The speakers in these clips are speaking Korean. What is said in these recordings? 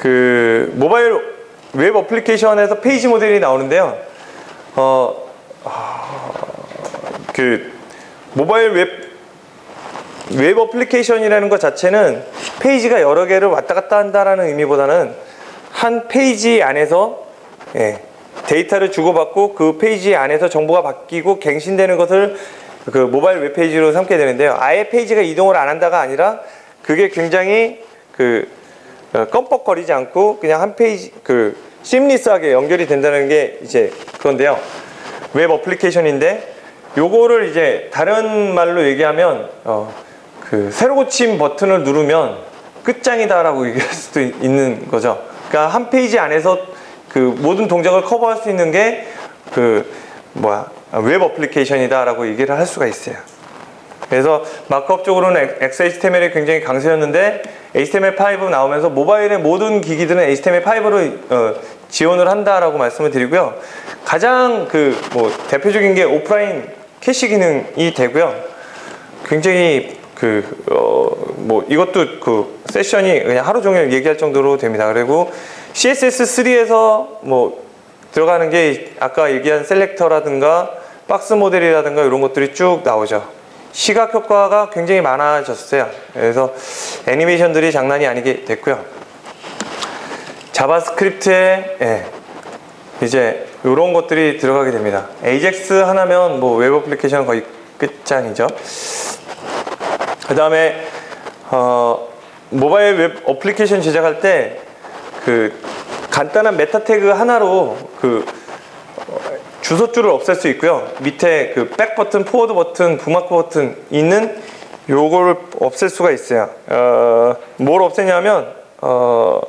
그 모바일 웹 어플리케이션에서 페이지 모델이 나오는데요. 그 모바일 웹 어플리케이션이라는 것 자체는 페이지가 여러 개를 왔다 갔다 한다라는 의미보다는 한 페이지 안에서 데이터를 주고받고 그 페이지 안에서 정보가 바뀌고 갱신되는 것을 그 모바일 웹페이지로 삼게 되는데요. 아예 페이지가 이동을 안 한다가 아니라 그게 굉장히 껌뻑거리지 않고 그냥 한 페이지 심리스하게 연결이 된다는 게 이제 그건데요. 웹 어플리케이션인데 요거를 이제 다른 말로 얘기하면 새로 고침 버튼을 누르면 끝장이다 라고 얘기할 수도 있는 거죠. 그러니까 한 페이지 안에서 그 모든 동작을 커버할 수 있는 게 웹 어플리케이션이다 라고 얘기를 할 수가 있어요. 그래서 마크업 쪽으로는 XHTML이 굉장히 강세였는데 HTML5 나오면서 모바일의 모든 기기들은 HTML5로 지원을 한다라고 말씀을 드리고요. 가장 대표적인 게 오프라인 캐시 기능이 되고요. 굉장히 이것도 세션이 그냥 하루 종일 얘기할 정도로 됩니다. 그리고 CSS3에서 들어가는 게 아까 얘기한 셀렉터라든가 박스 모델이라든가 이런 것들이 쭉 나오죠. 시각 효과가 굉장히 많아졌어요. 그래서 애니메이션들이 장난이 아니게 됐고요. 자바스크립트에 이제 이런 것들이 들어가게 됩니다. AJAX 하나면 웹 어플리케이션 거의 끝장이죠. 그 다음에 모바일 웹 어플리케이션 제작할 때 간단한 메타 태그 하나로 주소줄을 없앨 수 있고요. 밑에 백 버튼, 포워드 버튼, 부마크 버튼 있는 요거를 없앨 수가 있어요. 뭘 없애냐면 너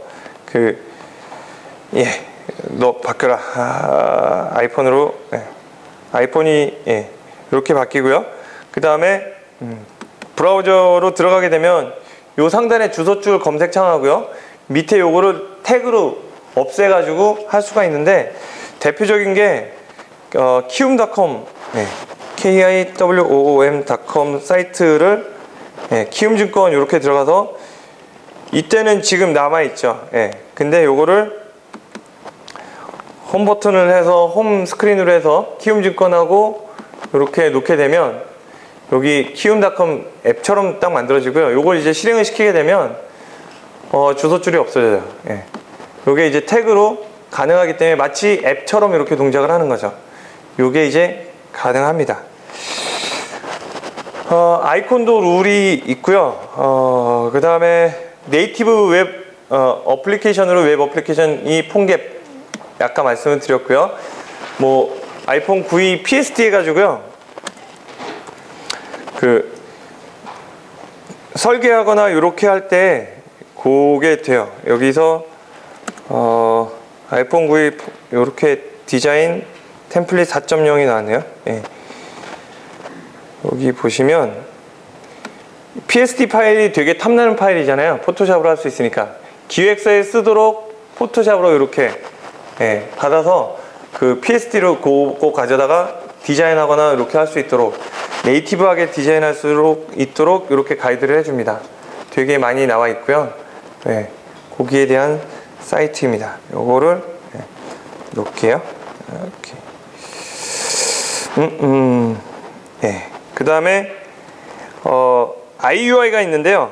바뀌어라. 아이폰으로 아이폰이 이렇게 바뀌고요. 그 다음에 브라우저로 들어가게 되면 요 상단에 주소줄 검색창하고요. 밑에 요거를 태그로 없애가지고 할 수가 있는데 대표적인 게 키움.com kiwoom.com 사이트를 키움증권 이렇게 들어가서 이때는 지금 남아있죠. 근데 요거를 홈 버튼을 해서 홈 스크린으로 해서 키움증권하고 이렇게 놓게 되면 여기 키움.com 앱처럼 딱 만들어지고요. 요걸 이제 실행을 시키게 되면 주소줄이 없어져요. 요게 이제 태그로 가능하기 때문에 마치 앱처럼 이렇게 동작을 하는 거죠. 요게 이제 가능합니다. 아이콘도 룰이 있고요. 그 다음에 네이티브 웹 어플리케이션으로 웹 어플리케이션이 폰갭 아까 말씀을 드렸고요. 아이폰 9이 PSD 해가지고요. 설계하거나 이렇게 할 때 그게 돼요. 여기서 아이폰 9이 이렇게 디자인 템플릿 4.0이 나왔네요. 여기 보시면 PSD 파일이 되게 탐나는 파일이잖아요. 포토샵으로 할 수 있으니까 기획서에 쓰도록 포토샵으로 이렇게 받아서 PSD로 꼭 가져다가 디자인하거나 이렇게 할 수 있도록 네이티브하게 디자인할 수 있도록 이렇게 가이드를 해줍니다. 되게 많이 나와 있고요. 거기에 대한 사이트입니다. 요거를 놓을게요. 이렇게. 그 다음에 IUI가 있는데요.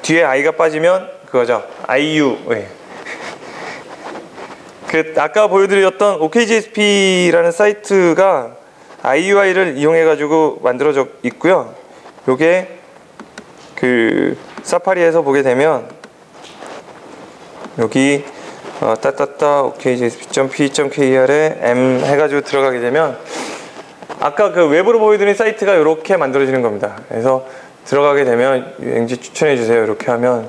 뒤에 I가 빠지면 그거죠. IU. 아까 보여드렸던 OKGSP라는 사이트가 IUI를 이용해 가지고 만들어져 있고요. 요게 사파리에서 보게 되면 여기 okgsp.p.kr에 m 해가지고 들어가게 되면 아까 웹으로 보여드린 사이트가 이렇게 만들어지는 겁니다. 그래서 들어가게 되면 유행지 추천해 주세요 이렇게 하면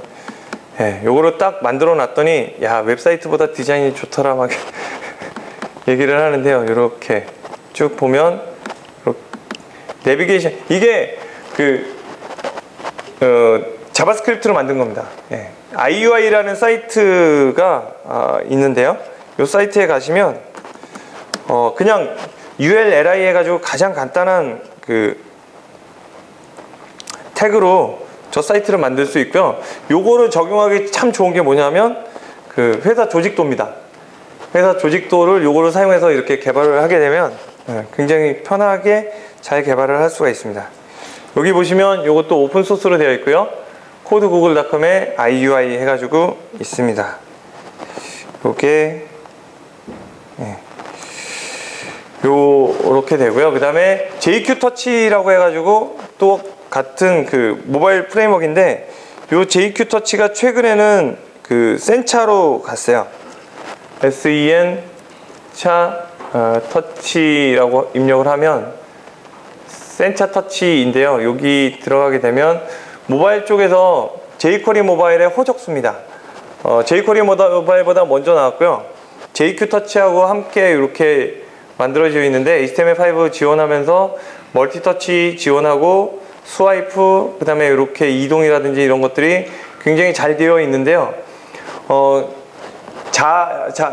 요거를 딱 만들어 놨더니 야 웹사이트보다 디자인이 좋더라 막 얘기를 하는데요. 이렇게 쭉 보면 내비게이션 이게 자바스크립트로 만든 겁니다. IUI라는 사이트가 있는데요. 이 사이트에 가시면 그냥 ULLI 해가지고 가장 간단한 태그로 저 사이트를 만들 수 있고요. 요거를 적용하기 참 좋은 게 뭐냐면 그 회사 조직도입니다. 회사 조직도를 요거를 사용해서 이렇게 개발을 하게 되면 굉장히 편하게 잘 개발을 할 수가 있습니다. 여기 보시면 요것도 오픈 소스로 되어 있고요. 코드구글.com에 IUI 해가지고 있습니다. 요게 요렇게 되고요. 그 다음에 JQ 터치라고 해가지고 또 같은 그 모바일 프레임워크인데, 요 JQ 터치가 최근에는 그 센차로 갔어요. SEN 차 터치라고 입력을 하면 센차 터치인데요. 여기 들어가게 되면 모바일 쪽에서 jQuery 모바일의 호적수입니다. jQuery 모바일보다 먼저 나왔고요. JQ 터치하고 함께 이렇게 만들어지고 있는데 HTML5 지원하면서 멀티 터치 지원하고 스와이프, 그 다음에 이렇게 이동이라든지 이런 것들이 굉장히 잘 되어 있는데요.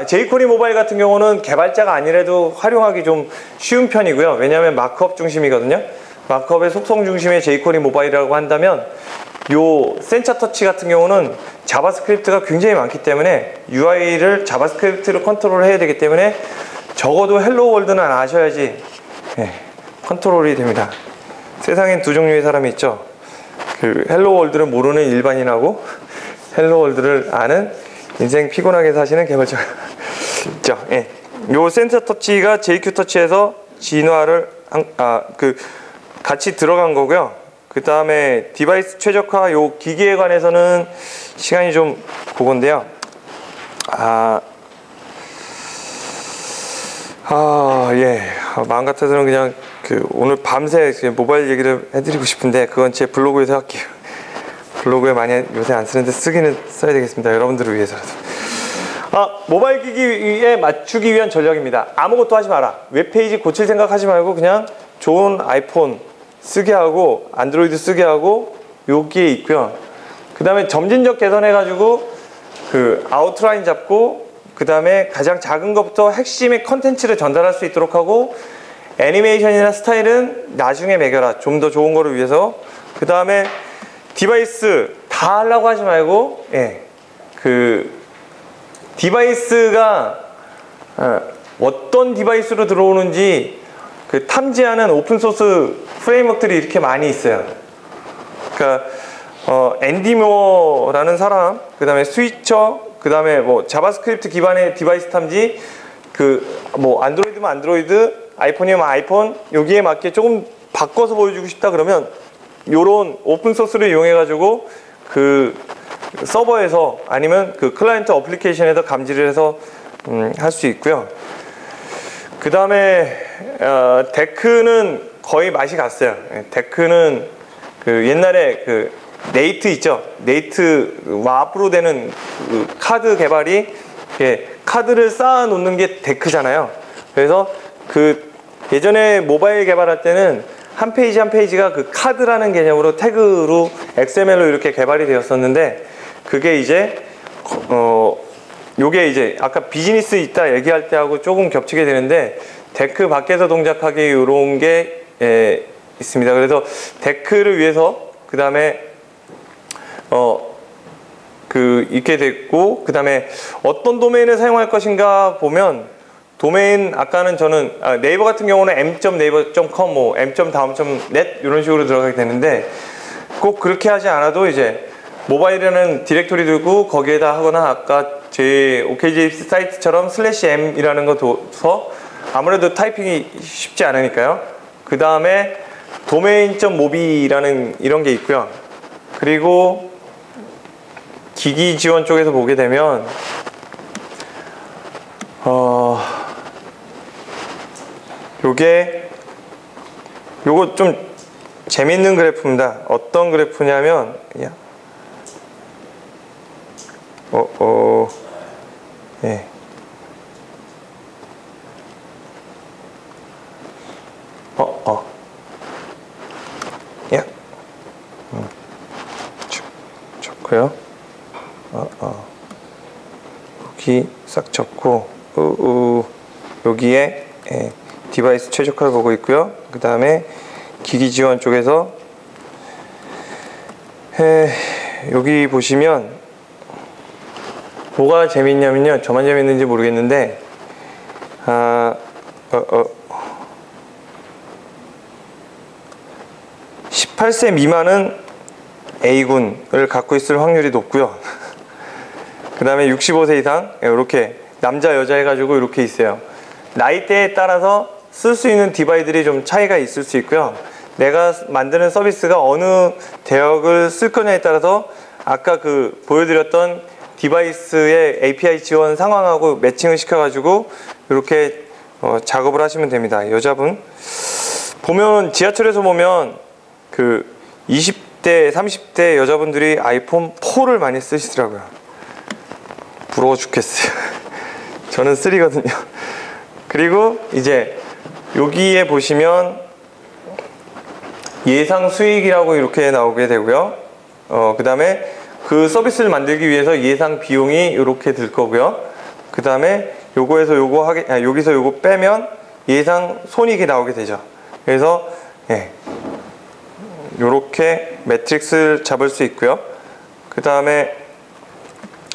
jQuery 모바일 같은 경우는 개발자가 아니라도 활용하기 좀 쉬운 편이고요. 왜냐하면 마크업 중심이거든요. 마크업의 속성 중심의 jQuery 모바일이라고 한다면, 요 센차 터치 같은 경우는 자바스크립트가 굉장히 많기 때문에 UI를 자바스크립트로 컨트롤 해야 되기 때문에 적어도 헬로 월드는 아셔야지 컨트롤이 됩니다. 세상엔 두 종류의 사람이 있죠. 그 헬로 월드를 모르는 일반인하고 헬로 월드를 아는 인생 피곤하게 사시는 개발자가 있죠. 요 센서 터치가 JQ 터치에서 진화를 같이 들어간 거고요. 그 다음에 디바이스 최적화, 요 기기에 관해서는 시간이 좀 그건데요. 마음 같아서는 그냥 오늘 밤새 모바일 얘기를 해드리고 싶은데 그건 제 블로그에서 할게요. 블로그에 많이 요새 안 쓰는데 쓰기는 써야 되겠습니다. 여러분들을 위해서라도. 모바일 기기에 맞추기 위한 전략입니다. 아무것도 하지 마라. 웹페이지 고칠 생각하지 말고 그냥 좋은 아이폰 쓰게 하고 안드로이드 쓰게 하고 여기에 있고요. 그 다음에 점진적 개선해가지고 그 아웃라인 잡고, 그 다음에 가장 작은 것부터 핵심의 컨텐츠를 전달할 수 있도록 하고, 애니메이션이나 스타일은 나중에 매겨라. 좀 더 좋은 거를 위해서. 그 다음에 디바이스 다 하려고 하지 말고, 그 디바이스가 어떤 디바이스로 들어오는지 그 탐지하는 오픈소스 프레임워크들이 이렇게 많이 있어요. 그러니까 앤디 모어라는 사람, 그 다음에 스위처, 그 다음에 뭐 자바스크립트 기반의 디바이스 탐지, 뭐 안드로이드면 안드로이드, 아이폰이면 아이폰, 여기에 맞게 조금 바꿔서 보여주고 싶다 그러면 요런 오픈소스를 이용해 가지고 그 서버에서 아니면 그 클라이언트 어플리케이션에서 감지를 해서 할 수 있고요. 그 다음에 데크는 거의 맛이 갔어요. 데크는 그 옛날에 그 네이트 있죠. 네이트 와프로 되는 그 카드 개발이 카드를 쌓아 놓는 게 데크잖아요. 그래서 그 예전에 모바일 개발할 때는 한 페이지 한 페이지가 그 카드라는 개념으로 태그로 XML로 이렇게 개발이 되었었는데, 그게 이제 요게 이제 아까 비즈니스 있다 얘기할 때하고 조금 겹치게 되는데, 데크 밖에서 동작하기 이런 게 있습니다. 그래서 데크를 위해서 그 다음에 이렇게 됐고, 그 다음에 어떤 도메인을 사용할 것인가 보면, 도메인 아까는 저는 네이버 같은 경우는 m.naver.com, 뭐 m.daum.net 이런 식으로 들어가게 되는데, 꼭 그렇게 하지 않아도 이제 모바일에는 디렉토리 들고 거기에다 하거나 아까 제 OKGS 사이트처럼 /m이라는 거 둬서 아무래도 타이핑이 쉽지 않으니까요. 그 다음에 domain.mobi라는 이런 게 있고요. 그리고 기기 지원 쪽에서 보게 되면 요거 좀 재밌는 그래프입니다. 어떤 그래프냐면 좋고요. 여기 싹 접고 여기에 디바이스 최적화를 보고 있고요. 그 다음에 기기 지원 쪽에서 여기 보시면 뭐가 재밌냐면요, 저만 재밌는지 모르겠는데 18세 미만은 A군을 갖고 있을 확률이 높고요. 그 다음에 65세 이상 이렇게 남자 여자 해가지고 이렇게 있어요. 나이대에 따라서 쓸 수 있는 디바이들이 좀 차이가 있을 수 있고요. 내가 만드는 서비스가 어느 대역을 쓸 거냐에 따라서 아까 그 보여드렸던 디바이스의 API 지원 상황하고 매칭을 시켜가지고 이렇게 작업을 하시면 됩니다. 여자분 보면 지하철에서 보면 그 20대 30대 여자분들이 아이폰 4를 많이 쓰시더라고요. 부러워 죽겠어요. 저는 3거든요. 그리고 이제 여기에 보시면 예상 수익이라고 이렇게 나오게 되고요. 그 다음에 그 서비스를 만들기 위해서 예상 비용이 이렇게 들 거고요. 그 다음에 요거에서 요거 여기서 요거 빼면 예상 손익이 나오게 되죠. 그래서 요렇게 매트릭스를 잡을 수 있고요. 그 다음에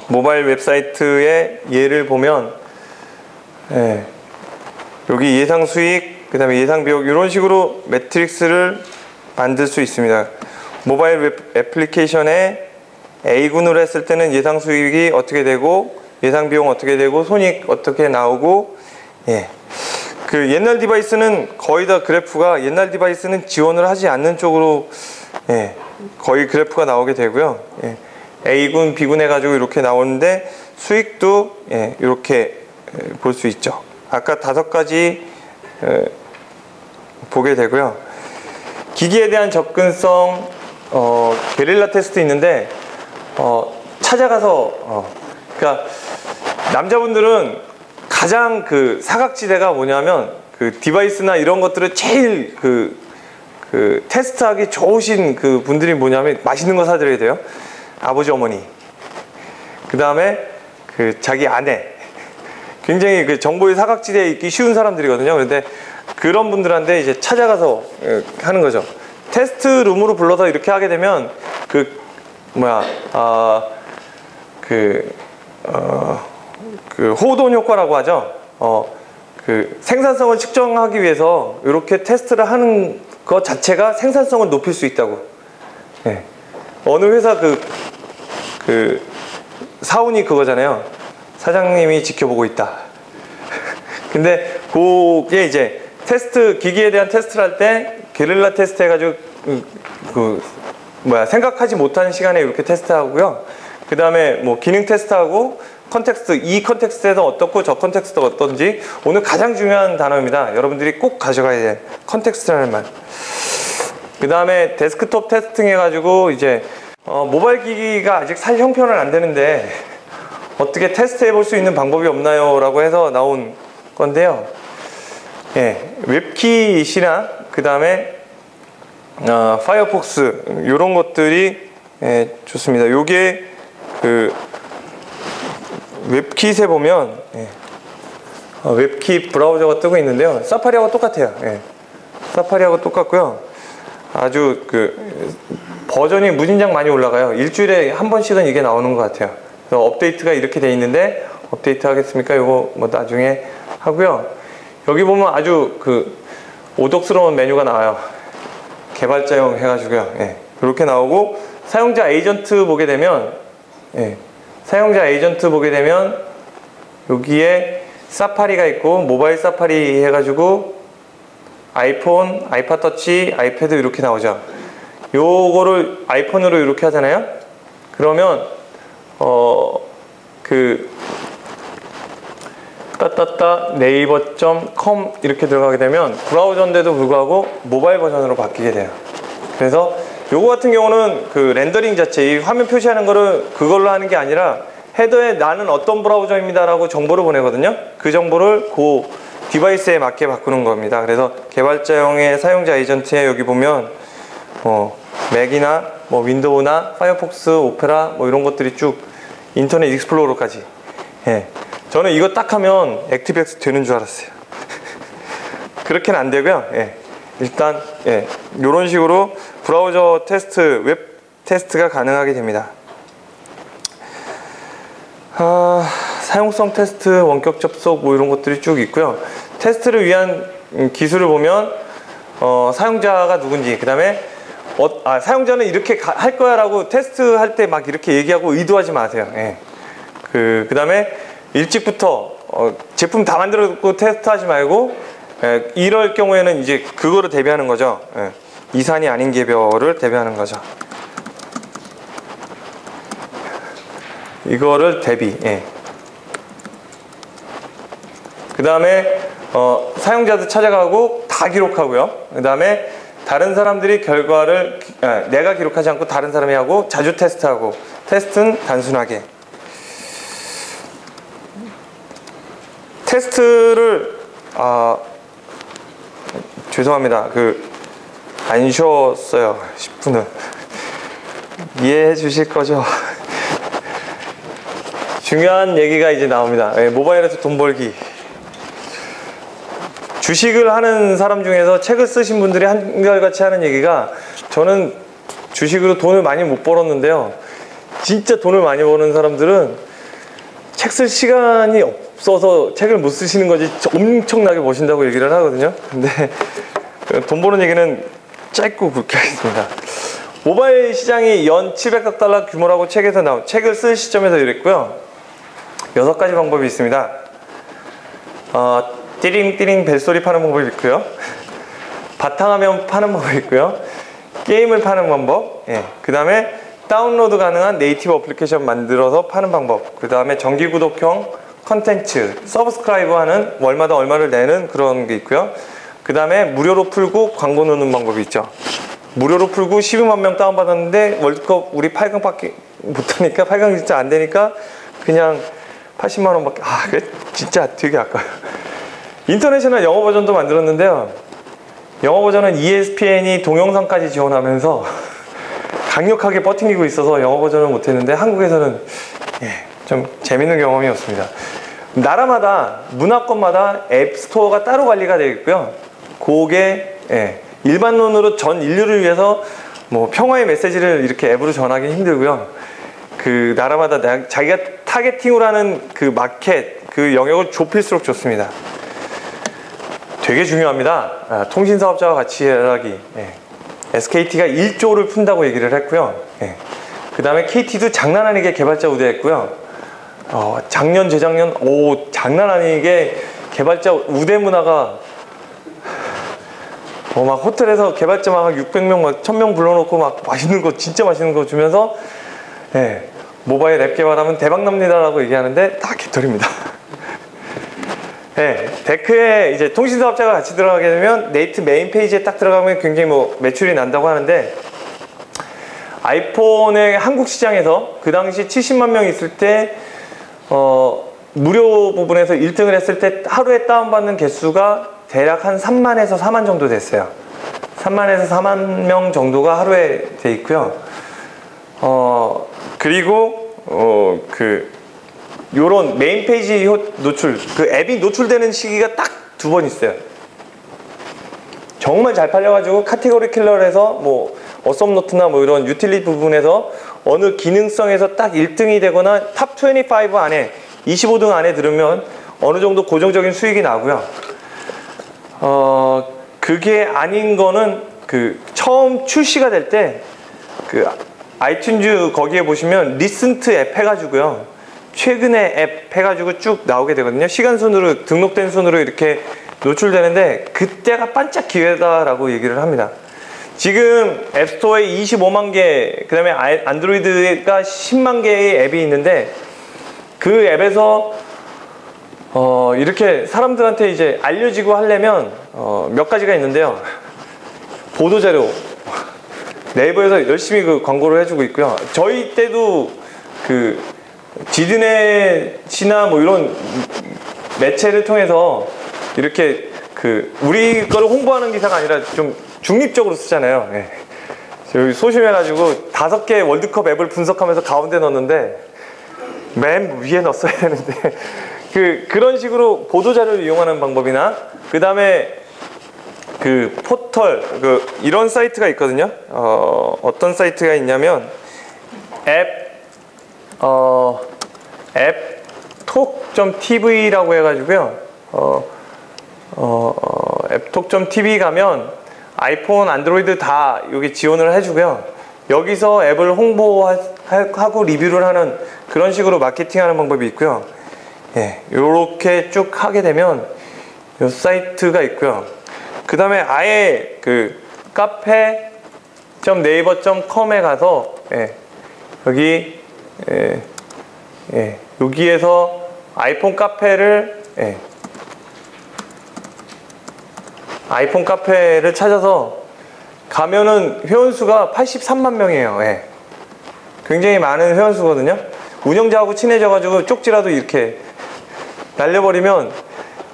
모바일 웹사이트의 예를 보면 여기 예상 수익, 그 다음에 예상 비용 이런 식으로 매트릭스를 만들 수 있습니다. 모바일 웹 애플리케이션에 A군으로 했을 때는 예상 수익이 어떻게 되고 예상 비용 어떻게 되고 손익 어떻게 나오고 그 옛날 디바이스는 거의 다 그래프가 옛날 디바이스는 지원을 하지 않는 쪽으로 거의 그래프가 나오게 되고요. A군, B군 해가지고 이렇게 나오는데 수익도 이렇게 볼 수 있죠. 아까 5가지 보게 되고요. 기기에 대한 접근성 게릴라 테스트 있는데 찾아가서 그러니까 남자분들은 가장 그 사각지대가 뭐냐면 그 디바이스나 이런 것들을 제일 그 테스트하기 좋으신 그 분들이 뭐냐면 맛있는 거 사드려야 돼요. 아버지 어머니, 그 다음에 그 자기 아내, 굉장히 그 정보의 사각지대에 있기 쉬운 사람들이거든요. 그런데 그런 분들한테 이제 찾아가서 하는 거죠. 테스트 룸으로 불러서 이렇게 하게 되면 그 호돈 효과라고 하죠. 그 생산성을 측정하기 위해서 이렇게 테스트를 하는 것 자체가 생산성을 높일 수 있다고. 어느 회사 그 사운이 그거잖아요. 사장님이 지켜보고 있다. 근데 그게 이제 테스트, 기기에 대한 테스트를 할 때 게릴라 테스트 해가지고 생각하지 못한 시간에 이렇게 테스트하고요. 그 다음에 뭐 기능 테스트하고 컨텍스트, 이 컨텍스트에서 어떻고 저 컨텍스트가 어떤지 오늘 가장 중요한 단어입니다. 여러분들이 꼭 가져가야 돼. 컨텍스트라는 말. 그 다음에 데스크톱 테스팅 해가지고 이제 모바일 기기가 아직 살 형편은 안 되는데 어떻게 테스트 해볼 수 있는 방법이 없나요? 라고 해서 나온 건데요. 웹킷이나 그 다음에 파이어폭스 이런 것들이 좋습니다. 요게 그 웹킷에 보면 웹킷 브라우저가 뜨고 있는데요. 사파리하고 똑같아요. 사파리하고 똑같고요. 아주 그 버전이 무진장 많이 올라가요. 일주일에 한 번씩은 이게 나오는 것 같아요. 그래서 업데이트가 이렇게 돼 있는데 업데이트 하겠습니까? 이거 뭐 나중에 하고요. 여기 보면 아주 그 오독스러운 메뉴가 나와요. 개발자용 해가지고요. 이렇게 나오고 사용자 에이전트 보게 되면 사용자 에이전트 보게 되면 여기에 사파리가 있고 모바일 사파리 해가지고 아이폰, 아이팟 터치, 아이패드 이렇게 나오죠. 요거를 아이폰으로 이렇게 하잖아요. 그러면 네이버.com 이렇게 들어가게 되면 브라우저인데도 불구하고 모바일 버전으로 바뀌게 돼요. 그래서 요거 같은 경우는 그 렌더링 자체, 이 화면 표시하는 거를 그걸로 하는 게 아니라 헤더에 나는 어떤 브라우저입니다 라고 정보를 보내거든요. 그 정보를 그 디바이스에 맞게 바꾸는 겁니다. 그래서 개발자용의 사용자 에이전트에 여기 보면 맥이나 뭐 윈도우나 파이어폭스, 오페라 뭐 이런 것들이 쭉 인터넷 익스플로러까지. 저는 이거 딱 하면 액티브엑스 되는 줄 알았어요. 그렇게는 안 되고요. 일단 이런 식으로 브라우저 테스트, 웹 테스트가 가능하게 됩니다. 사용성 테스트, 원격 접속 뭐 이런 것들이 쭉 있고요. 테스트를 위한 기술을 보면 사용자가 누군지, 그 다음에 사용자는 이렇게 할 거야 라고 테스트 할 때 막 이렇게 얘기하고 의도하지 마세요. 예. 그 다음에 일찍부터 제품 다 만들어 놓고 테스트 하지 말고, 이럴 경우에는 이제 그거를 대비하는 거죠. 예. 이산이 아닌 개별을 대비하는 거죠. 이거를 대비. 예. 그 다음에 사용자도 찾아가고 다 기록하고요. 그 다음에 다른 사람들이 결과를 내가 기록하지 않고 다른 사람이 하고, 자주 테스트하고, 테스트는 단순하게. 테스트를 죄송합니다. 안 쉬었어요. 10분을 이해해 주실 거죠? 중요한 얘기가 이제 나옵니다. 모바일에서 돈 벌기. 주식을 하는 사람 중에서 책을 쓰신 분들이 한결같이 하는 얘기가, 저는 주식으로 돈을 많이 못 벌었는데요, 진짜 돈을 많이 버는 사람들은 책 쓸 시간이 없어서 책을 못 쓰시는 거지 엄청나게 버신다고 얘기를 하거든요. 근데 돈 버는 얘기는 짧고 굵게 하겠습니다. 모바일 시장이 연 700억 달러 규모라고 책에서 나온, 책을 쓸 시점에서 이랬고요. 6가지 방법이 있습니다. 띠링띠링 벨소리 파는 방법이 있고요, 바탕화면 파는 방법이 있고요, 게임을 파는 방법, 그 다음에 다운로드 가능한 네이티브 어플리케이션 만들어서 파는 방법, 그 다음에 정기 구독형 컨텐츠, 서브스크라이브 하는, 월마다 얼마를 내는 그런 게 있고요, 그 다음에 무료로 풀고 광고 넣는 방법이 있죠. 무료로 풀고 12만 명 다운받았는데 월드컵 우리 8강밖에 못하니까, 8강 진짜 안 되니까 그냥 80만 원밖에, 그래 진짜 되게 아까워요. 인터내셔널 영어 버전도 만들었는데요, 영어 버전은 ESPN이 동영상까지 지원하면서 강력하게 버팅기고 있어서 영어 버전을 못했는데, 한국에서는 좀 재밌는 경험이었습니다. 나라마다, 문화권마다 앱스토어가 따로 관리가 되어 있고요, 그게 일반론으로 전 인류를 위해서 뭐 평화의 메시지를 이렇게 앱으로 전하기 힘들고요, 그 나라마다 자기가 타겟팅을 하는 그 마켓, 그 영역을 좁힐수록 좋습니다. 되게 중요합니다. 통신사업자와 같이 일하기. SKT가 1조를 푼다고 얘기를 했고요. 그 다음에 KT도 장난 아니게 개발자 우대했고요. 작년, 재작년, 장난 아니게 개발자 우대 문화가, 막 호텔에서 개발자 막 600명, 막 1000명 불러놓고 막 맛있는 거, 진짜 맛있는 거 주면서, 모바일 앱 개발하면 대박납니다 라고 얘기하는데 다 개털입니다. 데크에 이제 통신사업자가 같이 들어가게 되면 네이트 메인 페이지에 딱 들어가면 굉장히 매출이 난다고 하는데, 아이폰의 한국 시장에서 그 당시 70만 명 있을 때 무료 부분에서 1등을 했을 때 하루에 다운받는 개수가 대략 한 3만에서 4만 정도 됐어요. 3만에서 4만 명 정도가 하루에 돼 있고요. 그리고 요런 메인 페이지 노출, 그 앱이 노출되는 시기가 딱 2번 있어요. 정말 잘 팔려가지고 카테고리 킬러를 해서 뭐 어썸노트나 뭐 이런 유틸리티 부분에서 어느 기능성에서 딱 1등이 되거나 탑 25 안에, 25등 안에 들으면 어느 정도 고정적인 수익이 나고요. 그게 아닌 거는 처음 출시가 될 때 아이튠즈 거기에 보시면 리슨트 앱 해가지고요, 최근에 앱 해가지고 쭉 나오게 되거든요. 시간 순으로, 등록된 순으로 이렇게 노출되는데, 그때가 반짝 기회다라고 얘기를 합니다. 지금 앱스토어에 25만 개, 그 다음에 안드로이드가 10만 개의 앱이 있는데, 그 앱에서 이렇게 사람들한테 이제 알려지고 하려면 몇 가지가 있는데요. 보도자료, 네이버에서 열심히 광고를 해주고 있고요. 저희 때도 지드넷이나 뭐 이런 매체를 통해서 이렇게 우리 거를 홍보하는 기사가 아니라 좀 중립적으로 쓰잖아요. 여기 소심해가지고 5개 월드컵 앱을 분석하면서 가운데 넣었는데 맨 위에 넣었어야 되는데 그런 식으로 보도자료를 이용하는 방법이나, 그 다음에 그 포털 이런 사이트가 있거든요. 어떤 사이트가 있냐면 앱톡.tv라고 해가지고요. 앱톡.tv 가면 아이폰, 안드로이드 다 여기 지원을 해주고요. 여기서 앱을 홍보하고 리뷰를 하는 그런 식으로 마케팅하는 방법이 있고요. 예, 요렇게 쭉 하게 되면 요 사이트가 있고요. 그 다음에 아예 그 카페.naver.com에 가서 여기 여기에서 아이폰 카페를 찾아서 가면은 회원수가 83만 명이에요. 굉장히 많은 회원수거든요. 운영자하고 친해져가지고 쪽지라도 이렇게 날려버리면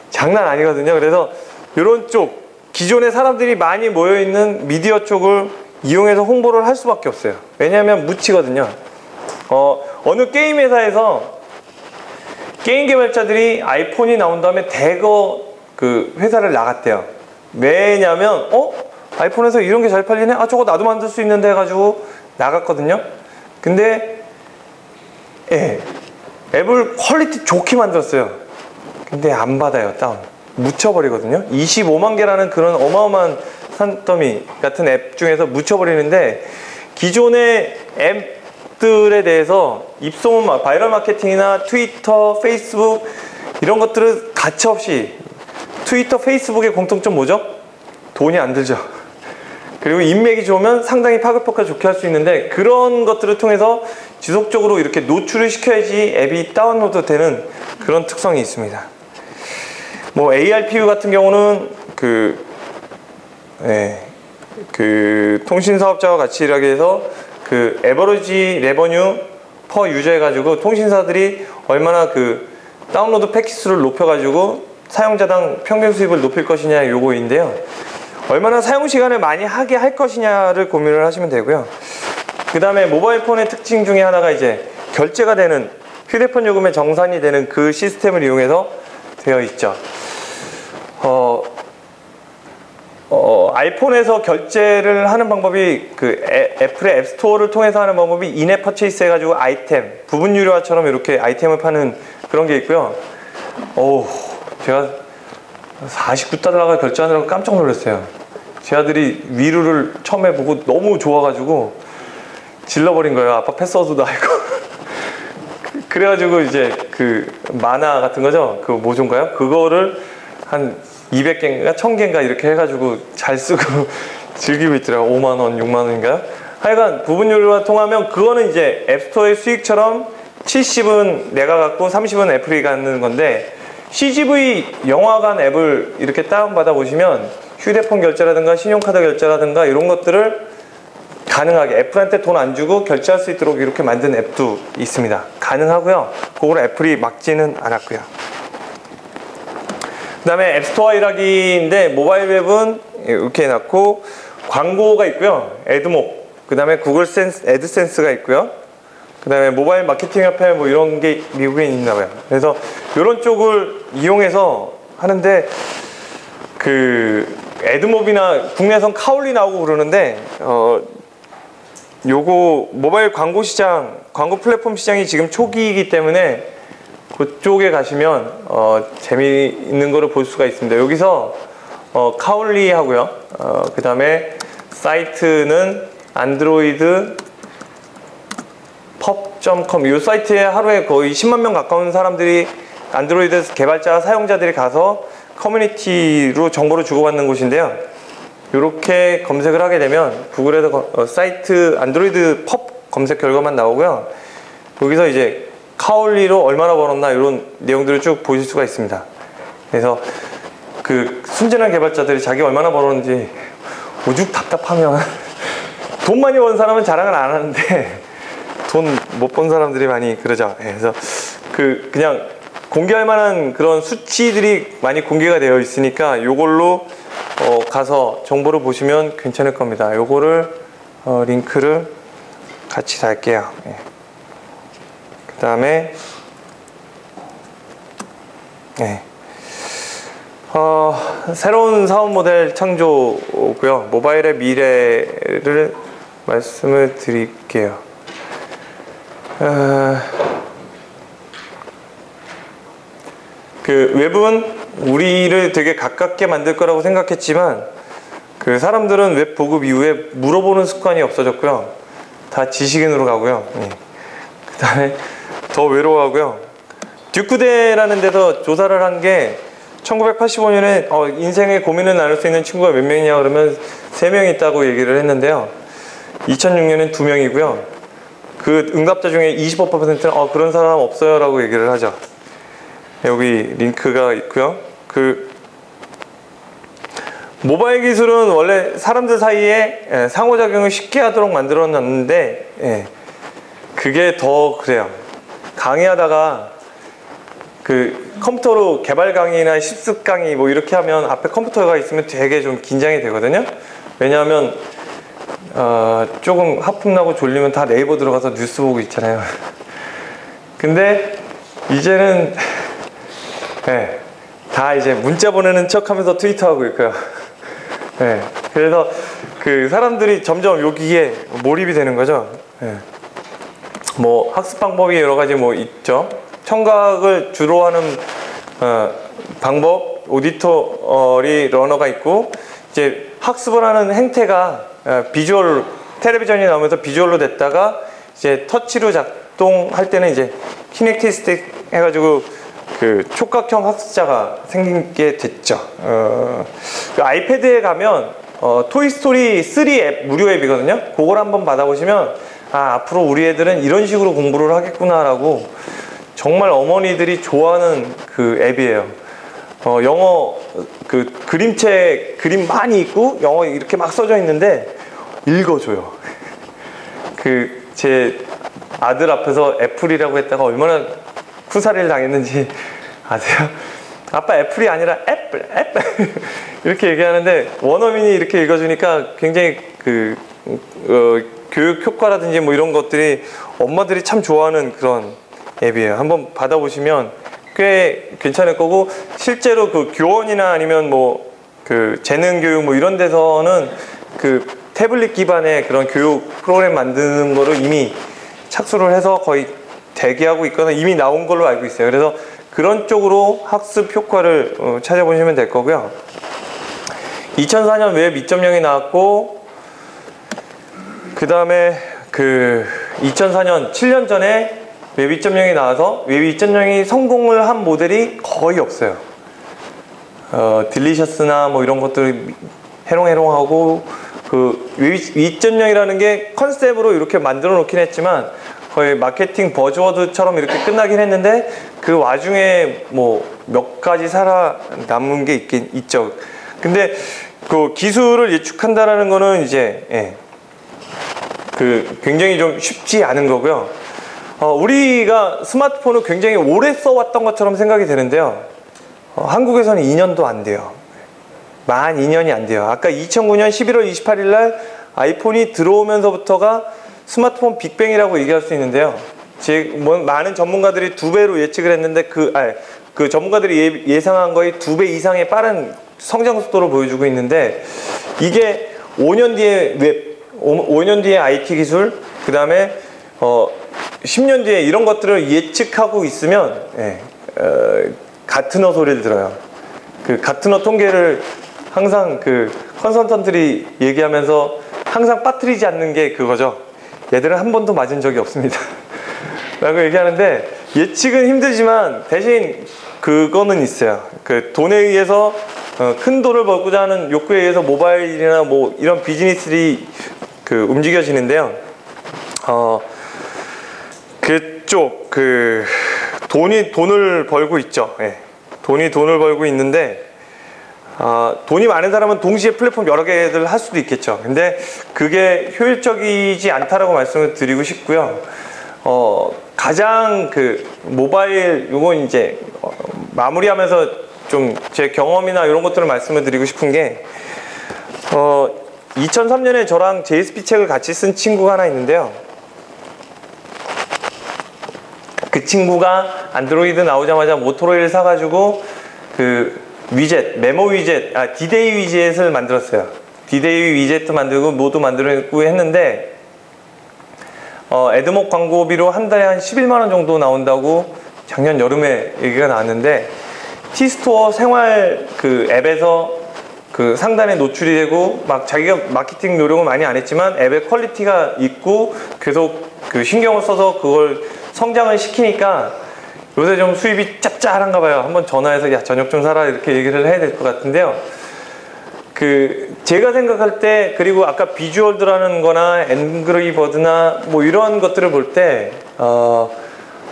장난 아니거든요. 그래서 이런 쪽 기존에 사람들이 많이 모여있는 미디어 쪽을 이용해서 홍보를 할 수밖에 없어요. 왜냐하면 묻히거든요. 어느 게임 회사에서 게임 개발자들이 아이폰이 나온 다음에 대거 그 회사를 나갔대요. 왜냐면 아이폰에서 이런 게 잘 팔리네? 저거 나도 만들 수 있는데 해가지고 나갔거든요. 근데 앱을 퀄리티 좋게 만들었어요. 근데 안 받아요. 다운 묻혀버리거든요. 25만 개라는 그런 어마어마한 산더미 같은 앱 중에서 묻혀버리는데, 기존의 앱들에 대해서 입소문, 바이럴 마케팅이나 트위터, 페이스북 이런 것들은 가차없이, 트위터, 페이스북의 공통점 뭐죠? 돈이 안 들죠. 그리고 인맥이 좋으면 상당히 파급력을 좋게 할 수 있는데, 그런 것들을 통해서 지속적으로 이렇게 노출을 시켜야지 앱이 다운로드 되는 그런 특성이 있습니다. 뭐 ARPU 같은 경우는 그 통신사업자와 같이 일하게 해서 그 에버리지 레버뉴 퍼 유저 해가지고 통신사들이 얼마나 그 다운로드 패킷수를 높여가지고 사용자당 평균 수입을 높일 것이냐 요거인데요. 얼마나 사용 시간을 많이 하게 할 것이냐를 고민을 하시면 되고요. 그 다음에 모바일 폰의 특징 중에 하나가 이제 결제가 되는, 휴대폰 요금의 정산이 되는 그 시스템을 이용해서 되어 있죠. 아이폰에서 결제를 하는 방법이 그 애플의 앱스토어를 통해서 하는 방법이 인앱 퍼체이스 해가지고 아이템, 부분 유료화처럼 이렇게 아이템을 파는 그런 게 있고요. 제가 49달러가 결제하느라고 깜짝 놀랐어요. 제 아들이 위루를 처음에 보고 너무 좋아가지고 질러버린 거예요. 아빠 패스워드도 알고. 그래가지고 이제 그 만화 같은 거죠. 그 모조인가요? 그거를 한 200개인가 1000개인가 이렇게 해가지고 잘 쓰고 즐기고 있더라고요. 5만원, 6만원인가요? 하여간 부분 유료화 통하면 그거는 이제 앱스토어의 수익처럼 70은 내가 갖고 30은 애플이 갖는 건데, CGV 영화관 앱을 이렇게 다운받아 보시면 휴대폰 결제라든가 신용카드 결제라든가 이런 것들을 가능하게 애플한테 돈 안 주고 결제할 수 있도록 이렇게 만든 앱도 있습니다. 가능하고요. 그걸 애플이 막지는 않았고요. 그 다음에 앱스토어 일하기인데, 모바일 웹은 이렇게 해놨고 광고가 있고요. 애드몹, 그 다음에 구글 애드센스가 있고요. 그 다음에 모바일 마케팅 협회 뭐 이런 게 미국에 있나봐요. 그래서 이런 쪽을 이용해서 하는데, 그 애드몹이나 국내에선 카울리 나오고 그러는데, 요거 모바일 광고 시장, 광고 플랫폼 시장이 지금 초기이기 때문에 그쪽에 가시면 재미있는 거를 볼 수가 있습니다. 여기서 카울리 하고요. 그 다음에 사이트는 안드로이드 pub.com, 이 사이트에 하루에 거의 10만 명 가까운 사람들이, 안드로이드 개발자 사용자들이 가서 커뮤니티로 정보를 주고받는 곳인데요. 이렇게 검색을 하게 되면 구글에서 사이트 안드로이드 펍 검색 결과만 나오고요. 여기서 이제 카울리로 얼마나 벌었나 이런 내용들을 쭉 보실 수가 있습니다. 그래서 그 순진한 개발자들이 자기 얼마나 벌었는지 오죽 답답하면 돈 많이 번 사람은 자랑을 안 하는데 돈 못 번 사람들이 많이 그러죠. 그래서 그냥 공개할 만한 그런 수치들이 많이 공개가 되어 있으니까 요걸로 가서 정보를 보시면 괜찮을 겁니다. 요거를 링크를 같이 달게요. 그 다음에 새로운 사업 모델 창조고요. 모바일의 미래를 말씀을 드릴게요. 그 웹은 우리를 되게 가깝게 만들 거라고 생각했지만 그 사람들은 웹 보급 이후에 물어보는 습관이 없어졌고요. 다 지식인으로 가고요. 그 다음에 더 외로워하고요. 듀크대라는 데서 조사를 한 게 1985년에 인생의 고민을 나눌 수 있는 친구가 몇 명이냐 그러면 3명 있다고 얘기를 했는데요. 2006년엔 2명이고요. 그 응답자 중에 25%는 그런 사람 없어요 라고 얘기를 하죠. 여기 링크가 있고요. 그 모바일 기술은 원래 사람들 사이에 상호작용을 쉽게 하도록 만들어 놨는데 그게 더 그래요. 강의하다가 그 컴퓨터로 개발 강의나 실습 강의 뭐 이렇게 하면 앞에 컴퓨터가 있으면 되게 좀 긴장이 되거든요. 왜냐하면 조금 하품나고 졸리면 다 네이버 들어가서 뉴스 보고 있잖아요. 근데 이제는 다 이제 문자 보내는 척 하면서 트위터하고 있고요. 그래서 그 사람들이 점점 여기에 몰입이 되는 거죠. 뭐 학습 방법이 여러 가지 뭐 있죠. 청각을 주로 하는 방법, 오디터리 러너가 있고, 이제 학습을 하는 행태가 비주얼, 텔레비전이 나오면서 비주얼로 됐다가 이제 터치로 작동할 때는 이제 키넥티스틱 해가지고 그 촉각형 학습자가 생기게 됐죠. 그 아이패드에 가면 토이스토리 3 앱, 무료 앱이거든요. 그걸 한번 받아보시면 앞으로 우리 애들은 이런 식으로 공부를 하겠구나 라고 정말 어머니들이 좋아하는 그 앱이에요. 영어 그 그림책 그림 많이 있고 영어 이렇게 막 써져 있는데 읽어줘요. 그 제 아들 앞에서 애플이라고 했다가 얼마나 쿠사리를 당했는지 아세요? 아빠 애플이 아니라 애플 이렇게 얘기하는데 원어민이 이렇게 읽어주니까 굉장히 그 교육 효과라든지 뭐 이런 것들이 엄마들이 참 좋아하는 그런 앱이에요. 한번 받아보시면 꽤 괜찮을 거고, 실제로 그 교원이나 아니면 뭐 그 재능 교육 뭐 이런 데서는 그 태블릿 기반의 그런 교육 프로그램 만드는 거를 이미 착수를 해서 거의 대기하고 있거나 이미 나온 걸로 알고 있어요. 그래서 그런 쪽으로 학습 효과를 찾아보시면 될 거고요. 2004년 웹 2.0이 나왔고, 그 다음에 그 2004년 7년 전에 웹 2.0이 나와서 웹 2.0이 성공을 한 모델이 거의 없어요. 딜리셔스나 뭐 이런 것들이 해롱해롱하고, 그 웹 2.0이라는 게 컨셉으로 이렇게 만들어 놓긴 했지만 거의 마케팅 버즈워드처럼 이렇게 끝나긴 했는데, 그 와중에 뭐 몇 가지 살아남은 게 있죠. 근데 그 기술을 예측한다라는 거는 이제 그 굉장히 좀 쉽지 않은 거고요. 우리가 스마트폰을 굉장히 오래 써왔던 것처럼 생각이 되는데요. 한국에서는 2년도 안 돼요. 만 2년이 안 돼요. 아까 2009년 11월 28일 날 아이폰이 들어오면서부터가 스마트폰 빅뱅이라고 얘기할 수 있는데요. 많은 전문가들이 2배로 예측을 했는데 그 전문가들이 예상한 거의 2배 이상의 빠른 성장 속도를 보여주고 있는데, 이게 5년 뒤에 웹, 5년 뒤에 IT 기술, 그 다음에 10년 뒤에 이런 것들을 예측하고 있으면 가트너 소리를 들어요. 그 가트너 통계를 항상 그 컨설턴트들이 얘기하면서 항상 빠뜨리지 않는 게 그거죠. 얘들은 한 번도 맞은 적이 없습니다 라고 얘기하는데, 예측은 힘들지만 대신 그거는 있어요. 그 돈에 의해서 큰 돈을 벌고자 하는 욕구에 의해서 모바일이나 뭐 이런 비즈니스들이 그 움직여지는데요. 그쪽 그 돈을 벌고 있죠. 돈을 벌고 있는데, 돈이 많은 사람은 동시에 플랫폼 여러 개를 할 수도 있겠죠. 근데 그게 효율적이지 않다라고 말씀을 드리고 싶고요. 가장 그 모바일 요건 이제 마무리하면서 좀 제 경험이나 이런 것들을 말씀을 드리고 싶은 게, 2003년에 저랑 JSP 책을 같이 쓴 친구가 하나 있는데요. 그 친구가 안드로이드 나오자마자 모토로이를 사가지고 그 위젯, 메모 위젯, 디데이 위젯을 만들었어요. 디데이 위젯도 만들고 뭐도 만들고 했는데 애드목 광고비로 한 달에 한 11만 원 정도 나온다고 작년 여름에 얘기가 나왔는데 티스토어 생활 그 앱에서 그 상단에 노출이 되고 막 자기가 마케팅 노력은 많이 안 했지만 앱의 퀄리티가 있고 계속 그 신경을 써서 그걸 성장을 시키니까 요새 좀 수입이 짭짤한가 봐요. 한번 전화해서 야 저녁 좀 사라 이렇게 얘기를 해야 될 것 같은데요. 그 제가 생각할 때 그리고 아까 비주얼드라는 거나 앵그리버드나 뭐 이런 것들을 볼 때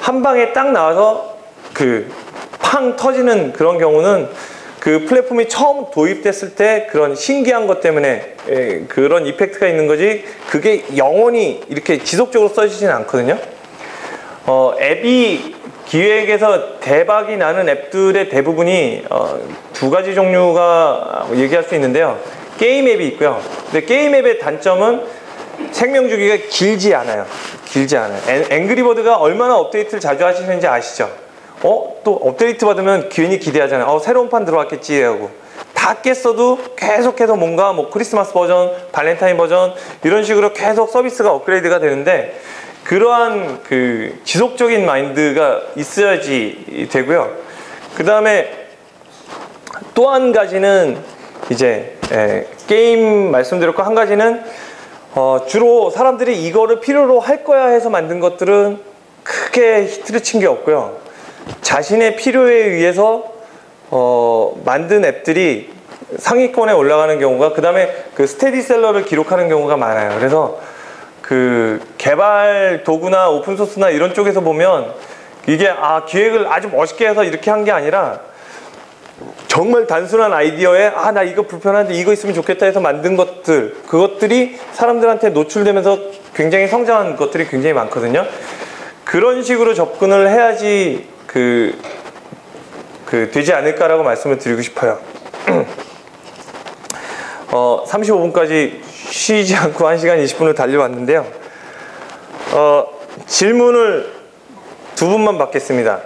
한 방에 딱 나와서 그 팡 터지는 그런 경우는 그 플랫폼이 처음 도입됐을 때 그런 신기한 것 때문에 그런 이펙트가 있는 거지 그게 영원히 이렇게 지속적으로 써지지는 않거든요. 앱이 기획에서 대박이 나는 앱들의 대부분이 두 가지 종류가 얘기할 수 있는데요. 게임 앱이 있고요. 근데 게임 앱의 단점은 생명주기가 길지 않아요. 길지 않아요. 앵그리버드가 얼마나 업데이트를 자주 하시는지 아시죠? 또 업데이트 받으면 괜히 기대하잖아요. 새로운 판 들어왔겠지 하고 다 깼어도 계속해서 뭔가 뭐 크리스마스 버전, 발렌타인 버전 이런 식으로 계속 서비스가 업그레이드가 되는데 그러한 그 지속적인 마인드가 있어야지 되고요. 그 다음에 또 한 가지는 이제 게임 말씀드렸고 한 가지는 주로 사람들이 이거를 필요로 할 거야 해서 만든 것들은 크게 히트를 친 게 없고요. 자신의 필요에 의해서 만든 앱들이 상위권에 올라가는 경우가 그 다음에 그 스테디셀러를 기록하는 경우가 많아요. 그래서 그 개발 도구나 오픈소스나 이런 쪽에서 보면 이게 기획을 아주 멋있게 해서 이렇게 한 게 아니라 정말 단순한 아이디어에 나 이거 불편한데 이거 있으면 좋겠다 해서 만든 것들 그것들이 사람들한테 노출되면서 굉장히 성장한 것들이 굉장히 많거든요. 그런 식으로 접근을 해야지 되지 않을까라고 말씀을 드리고 싶어요. 35분까지 쉬지 않고 1시간 20분을 달려왔는데요. 질문을 두 분만 받겠습니다.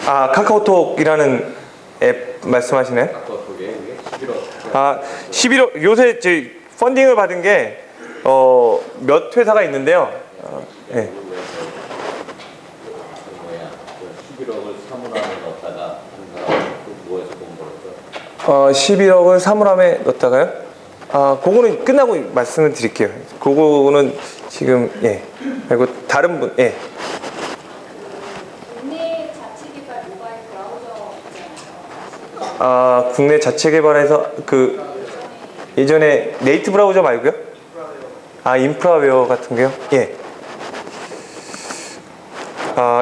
카카오톡이라는 앱 말씀하시네. 카카오톡에 11억 요새 제 펀딩을 받은 게 몇 회사가 있는데요. 11억을 사물함에 넣었다가 11억을 사물함에 넣었다가요? 그거는 끝나고 말씀을 드릴게요. 그거는 지금 그리고 다른 분 국내 자체 개발 모바일 브라우저 있잖아요. 국내 자체 개발해서 예전에 네이트 브라우저 말고요? 인프라웨어 같은 게요?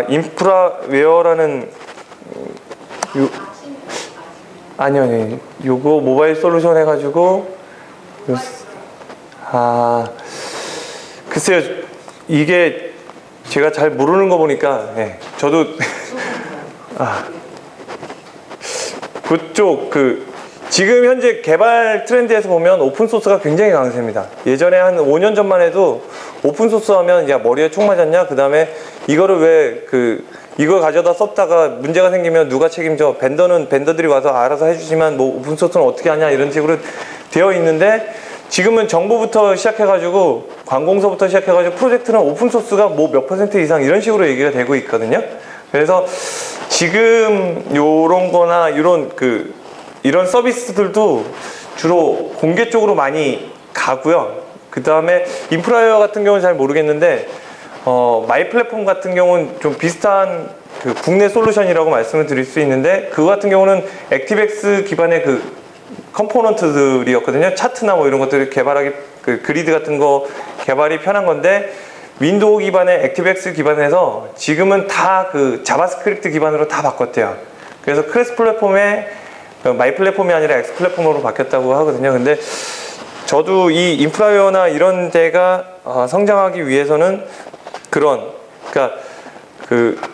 인프라웨어라는 아니요. 요거 모바일 솔루션 해가지고 글쎄요. 이게 제가 잘 모르는 거 보니까 저도 그쪽 지금 현재 개발 트렌드에서 보면 오픈소스가 굉장히 강세입니다. 예전에 한 5년 전만 해도 오픈소스 하면 야 머리에 총 맞았냐? 그 다음에 이거를 왜 이걸 가져다 썼다가 문제가 생기면 누가 책임져? 벤더들이 와서 알아서 해주지만 뭐 오픈소스는 어떻게 하냐? 이런 식으로 되어 있는데 지금은 정보부터 시작해가지고 관공서부터 시작해가지고 프로젝트는 오픈소스가 뭐 몇 % 이상 이런 식으로 얘기가 되고 있거든요. 그래서 지금 요런 거나 이런 서비스들도 주로 공개 쪽으로 많이 가고요. 그 다음에 인프라웨어 같은 경우는 잘 모르겠는데 마이 플랫폼 같은 경우는 좀 비슷한 국내 솔루션이라고 말씀을 드릴 수 있는데 그거 같은 경우는 액티브엑스 기반의 컴포넌트들이었거든요. 차트나 뭐 이런 것들을 개발하기 그리드 같은 거 개발이 편한 건데 윈도우 기반의 액티브엑스 기반에서 지금은 다 자바스크립트 기반으로 다 바꿨대요. 그래서 크래스 플랫폼에 마이 플랫폼이 아니라 엑스 플랫폼으로 바뀌었다고 하거든요. 근데 저도 이 인프라웨어나 이런 데가 성장하기 위해서는 그러니까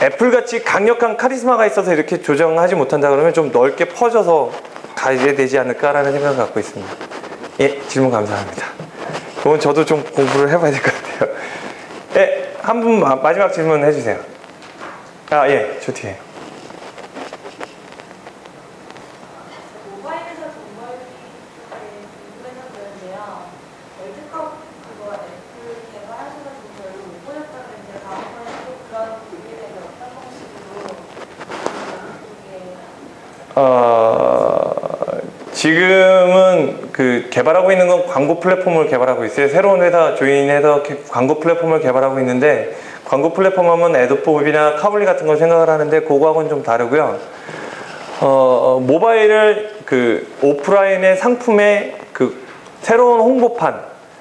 애플같이 강력한 카리스마가 있어서 이렇게 조정하지 못한다 그러면 좀 넓게 퍼져서 가야 되지 않을까라는 생각을 갖고 있습니다. 질문 감사합니다. 그건 저도 좀 공부를 해봐야 될 것 같아요. 한 분 마지막 질문 해주세요. 아, 예, 저 뒤에. 모바일에서 돈 벌기에 궁금해서 그런데요. 월드컵 그거 애플 개발하셔서 좀 별로 못 보셨다 그랬는데 다음번에 또 그런 기회에 대해서 어떤 방식으로 지금은 그 개발하고 있는 건 광고 플랫폼을 개발하고 있어요. 새로운 회사 조인해서 광고 플랫폼을 개발하고 있는데, 광고 플랫폼 하면 애드포비나 카블리 같은 걸 생각을 하는데 그거하고는 좀 다르고요. 모바일을 그 오프라인의 상품의 그 새로운 홍보판,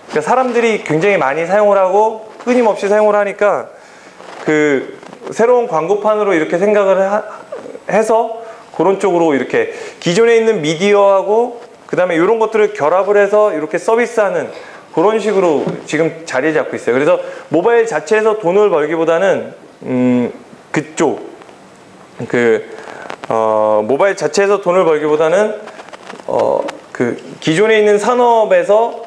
그러니까 사람들이 굉장히 많이 사용을 하고 끊임없이 사용을 하니까 그 새로운 광고판으로 이렇게 생각을 해서 그런 쪽으로 이렇게 기존에 있는 미디어하고 그 다음에 이런 것들을 결합을 해서 이렇게 서비스하는 그런 식으로 지금 자리 잡고 있어요. 그래서 모바일 자체에서 돈을 벌기보다는 그쪽 모바일 자체에서 돈을 벌기보다는 그 기존에 있는 산업에서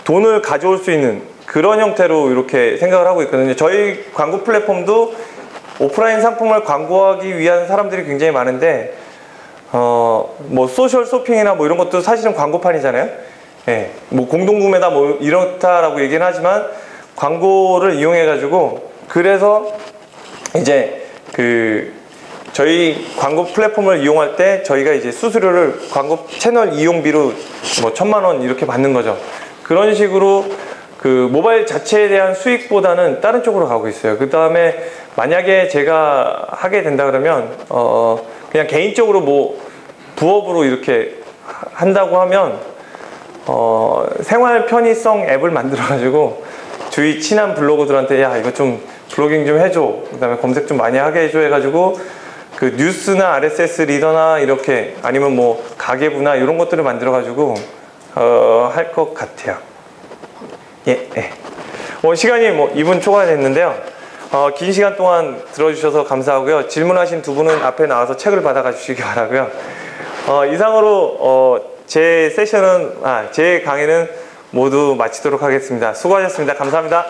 돈을 가져올 수 있는 그런 형태로 이렇게 생각을 하고 있거든요. 저희 광고 플랫폼도 오프라인 상품을 광고하기 위한 사람들이 굉장히 많은데, 뭐 소셜 쇼핑이나 뭐 이런 것도 사실은 광고판이잖아요. 예, 뭐 공동구매다 뭐 이렇다라고 얘기는 하지만 광고를 이용해 가지고, 그래서 이제 그 저희 광고 플랫폼을 이용할 때 저희가 이제 수수료를 광고 채널 이용비로 뭐 1,000만 원 이렇게 받는 거죠. 그런 식으로 그 모바일 자체에 대한 수익보다는 다른 쪽으로 가고 있어요. 그 다음에 만약에 제가 하게 된다 그러면 그냥 개인적으로 뭐 부업으로 이렇게 한다고 하면 생활 편의성 앱을 만들어 가지고 주위 친한 블로거들한테 야 이거 좀 블로깅 좀 해줘, 그 다음에 검색 좀 많이 하게 해줘 해가지고 그 뉴스나 RSS 리더나 이렇게 아니면 뭐 가계부나 이런 것들을 만들어 가지고 할 것 같아요. 예, 예. 시간이 뭐 2분 초가 됐는데요. 긴 시간 동안 들어주셔서 감사하고요. 질문하신 두 분은 앞에 나와서 책을 받아가 주시기 바라고요. 이상으로 제 세션은 제 강의는 모두 마치도록 하겠습니다. 수고하셨습니다. 감사합니다.